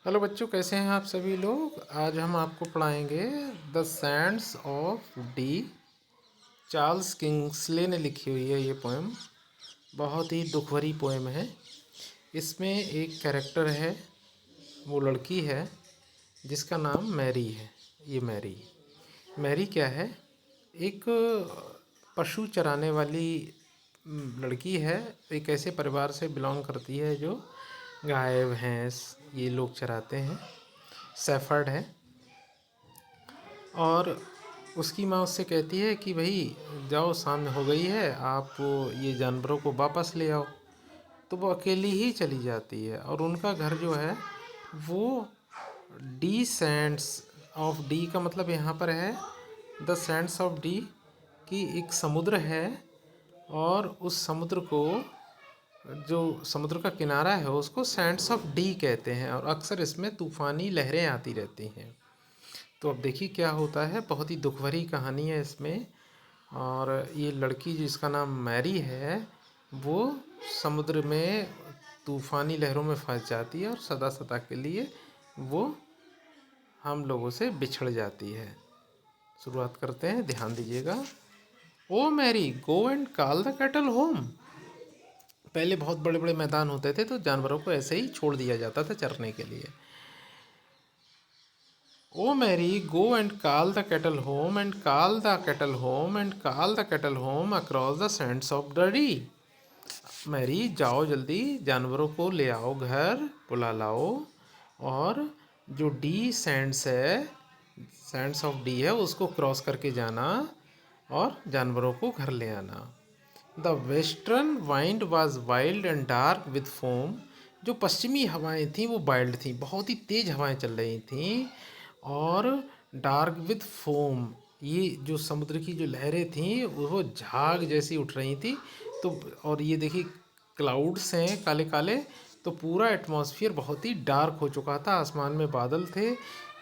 Hello बच्चों, कैसे हैं आप सभी लोग। आज हम आपको पढ़ाएंगे the Sands of D. Charles Kingsley ने लिखी हुई है ये पोएम। बहुत ही दुख भरी पोएम है। इसमें एक कैरेक्टर है, वो लड़की है जिसका नाम मैरी है। ये मैरी मैरी क्या है? एक पशु चराने वाली लड़की है। एक ऐसे परिवार से बिलोंग करती है जो गाय भैंस ये लोग चराते हैं। सेफर्ड है। और उसकी माँ उससे कहती है कि भाई जाओ, शाम हो गई है, आप ये जानवरों को वापस ले आओ। तो वो अकेली ही चली जाती है। और उनका घर जो है वो डी सैंड्स ऑफ डी का मतलब यहाँ पर है द सैंड्स ऑफ डी की एक समुद्र है। और उस समुद्र को, जो समुद्र का किनारा है, उसको सैंड्स ऑफ डी कहते हैं। और अक्सर इसमें तूफ़ानी लहरें आती रहती हैं। तो अब देखिए क्या होता है। बहुत ही दुख भरी कहानी है इसमें। और ये लड़की जिसका नाम मैरी है, वो समुद्र में तूफ़ानी लहरों में फंस जाती है और सदा सदा के लिए वो हम लोगों से बिछड़ जाती है। शुरुआत करते हैं, ध्यान दीजिएगा। O Mary, go and call the cattle home. पहले बहुत बड़े बड़े मैदान होते थे तो जानवरों को ऐसे ही छोड़ दिया जाता था चरने के लिए। O Mary, go and call the kettle home and call the kettle home and call the kettle home across the sands of the sea. Mary जाओ, जल्दी जानवरों को ले आओ, घर बुला लाओ। और जो डी सैंड्स है, सैंड्स ऑफ डी है, उसको क्रॉस करके जाना और जानवरों को घर ले आना। The western wind was wild and dark with foam. जो पश्चिमी हवाएं थीं वो वाइल्ड थीं, बहुत ही तेज़ हवाएं चल रही थीं। और डार्क विद फोम, ये जो समुद्र की जो लहरें थीं वो झाग जैसी उठ रही थी। तो और ये देखिए क्लाउड्स हैं काले काले। तो पूरा एटमॉस्फेयर बहुत ही डार्क हो चुका था, आसमान में बादल थे,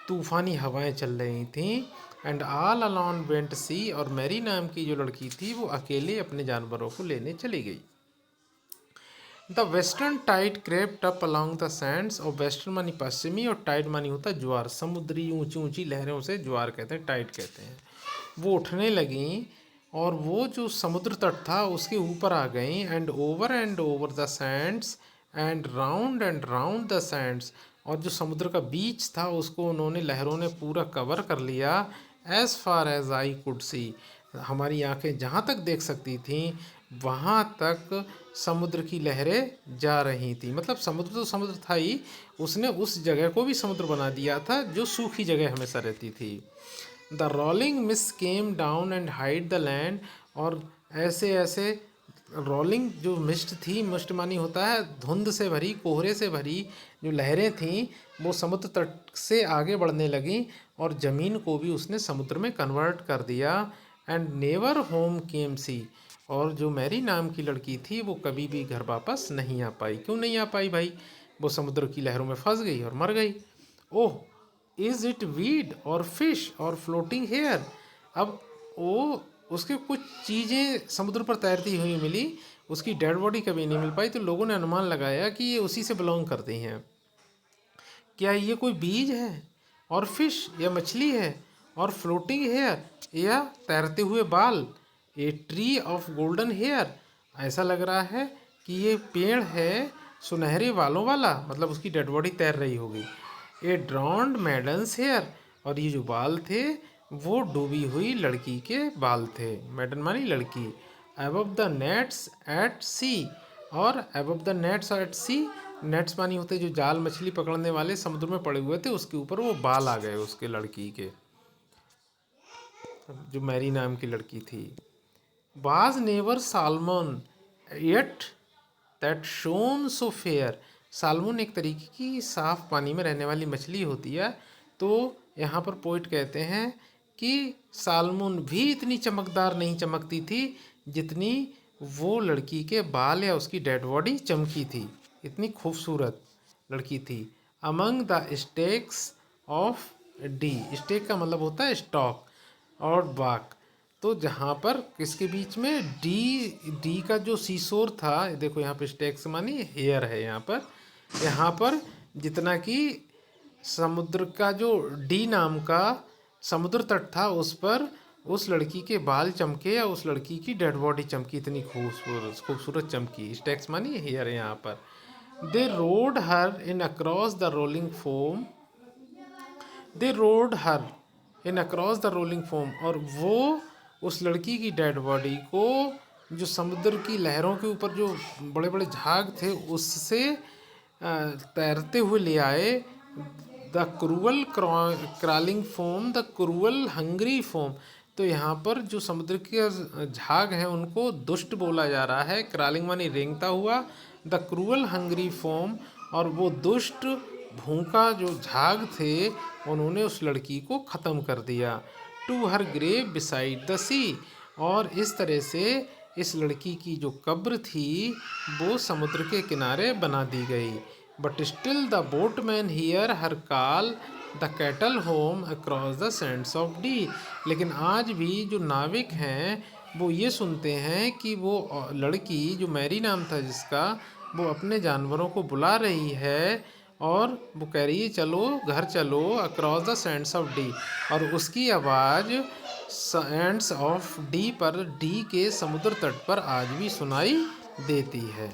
तूफ़ानी हवाएं चल रही थीं। एंड ऑल अलोन वेंट सी। और मैरी नाम की जो लड़की थी वो अकेले अपने जानवरों को लेने चली गई। The western tide crept up along the sands. और वेस्टर्न मानी पश्चिमी और टाइड मानी होता है ज्वार। समुद्री ऊंची ऊंची लहरों से ज्वार कहते हैं, टाइड कहते हैं। वो उठने लगीं और वो जो समुद्र तट था उसके ऊपर आ गई। And over the Sands and round the sands. और जो समुद्र का बीच था उसको उन्होंने, लहरों ने पूरा कवर कर लिया। As far as I could see. हमारी आंखें जहाँ तक देख सकती थीं वहाँ तक समुद्र की लहरें जा रही थी। मतलब समुद्र तो समुद्र था ही, उसने उस जगह को भी समुद्र बना दिया था जो सूखी जगह हमेशा रहती थी। The rolling mist came down and hide the land. और ऐसे ऐसे रोलिंग जो मिस्ट थी, मिस्ट मानी होता है धुंध से भरी, कोहरे से भरी जो लहरें थीं वो समुद्र तट से आगे बढ़ने लगीं और ज़मीन को भी उसने समुद्र में कन्वर्ट कर दिया। एंड नेवर होम केम सी। और जो मैरी नाम की लड़की थी वो कभी भी घर वापस नहीं आ पाई। क्यों नहीं आ पाई भाई? वो समुद्र की लहरों में फंस गई और मर गई। ओह, इज़ इट वीड और फिश और फ्लोटिंग हेयर। अब वो, उसके कुछ चीज़ें समुद्र पर तैरती हुई मिली, उसकी डेड बॉडी कभी नहीं मिल पाई। तो लोगों ने अनुमान लगाया कि ये उसी से बिलोंग करती हैं। क्या ये कोई बीज है और फिश या मछली है और फ्लोटिंग हेयर या तैरते हुए बाल, a tree of golden hair. ऐसा लग रहा है कि ये पेड़ है सुनहरे बालों वाला, मतलब उसकी डेड बॉडी तैर रही होगी। ए ड्रॉन्ड मैडन्स हेयर। और ये जो बाल थे वो डूबी हुई लड़की के बाल थे। मैडन मानी लड़की। Above the nets at sea. और above the nets at sea, nets मानी होते जो जाल मछली पकड़ने वाले समुद्र में पड़े हुए थे, उसके ऊपर वो बाल आ गए उसके लड़की के, जो मैरी नाम की लड़की थी। Was never salmon yet that shown so fair. Salmon एक तरीके की साफ पानी में रहने वाली मछली होती है। तो यहाँ पर पोइट कहते हैं कि सालमन भी इतनी चमकदार नहीं चमकती थी जितनी वो लड़की के बाल या उसकी डेड बॉडी चमकी थी। इतनी खूबसूरत लड़की थी। Among the stakes of Dee. Stake का मतलब होता है स्टॉक और बाक। तो जहाँ पर किसके बीच में, डी का जो सीसोर था, देखो यहाँ पे स्टेक्स मानी हेयर है। यहाँ पर जितना कि समुद्र का जो डी नाम का समुद्र तट था उस पर उस लड़की के बाल चमके या उस लड़की की डेड बॉडी चमकी, इतनी खूबसूरत खूबसूरत चमकी। स्टेक्स मानी हेयर यहाँ पर। They rowed her in across the rolling foam, they rowed her in across the rolling foam, और वो उस लड़की की डेड बॉडी को जो समुद्र की लहरों के ऊपर जो बड़े बड़े झाग थे उससे तैरते हुए ले आए। The cruel crawling foam, the cruel hungry foam. तो यहाँ पर जो समुद्र के झाग हैं उनको दुष्ट बोला जा रहा है। क्रॉलिंग मानी रेंगता हुआ, द क्रूअल हंग्री फोम, और वो दुष्ट भूखा जो झाग थे उन्होंने उस लड़की को ख़त्म कर दिया। To her grave beside the sea, और इस तरह से इस लड़की की जो कब्र थी वो समुद्र के किनारे बना दी गई। But still the boatman here her call the cattle home across the Sands of D. लेकिन आज भी जो नाविक हैं वो ये सुनते हैं कि वो लड़की जो मैरी नाम था जिसका, वो अपने जानवरों को बुला रही है और वो कह रही है चलो घर चलो, across the Sands of D, और उसकी आवाज़ सैंड्स ऑफ डी पर, डी के समुद्र तट पर आज भी सुनाई देती है।